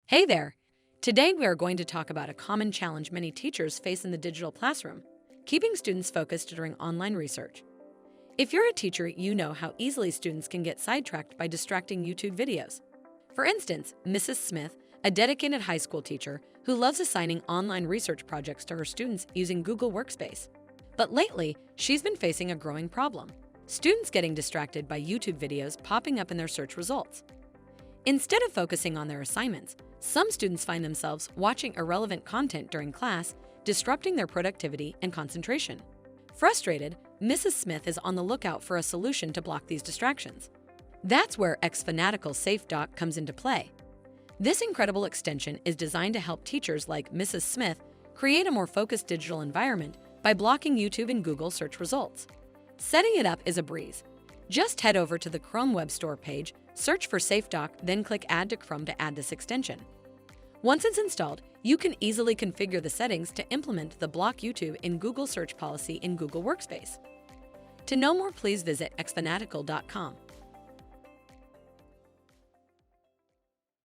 Hey there! Today we are going to talk about a common challenge many teachers face in the digital classroom, keeping students focused during online research. If you're a teacher, you know how easily students can get sidetracked by distracting YouTube videos. For instance, Mrs. Smith, a dedicated high school teacher who loves assigning online research projects to her students using Google Workspace. But lately, she's been facing a growing problem: students getting distracted by YouTube videos popping up in their search results. Instead of focusing on their assignments, some students find themselves watching irrelevant content during class, disrupting their productivity and concentration. Frustrated, Mrs. Smith is on the lookout for a solution to block these distractions. That's where xFanatical Safe Dock comes into play. This incredible extension is designed to help teachers like Mrs. Smith create a more focused digital environment by blocking YouTube and Google search results. Setting it up is a breeze. Just head over to the Chrome Web Store page, search for Safe Dock, then click Add to Chrome to add this extension. Once it's installed, you can easily configure the settings to implement the Block YouTube in Google search policy in Google Workspace. To know more, please visit xfanatical.com.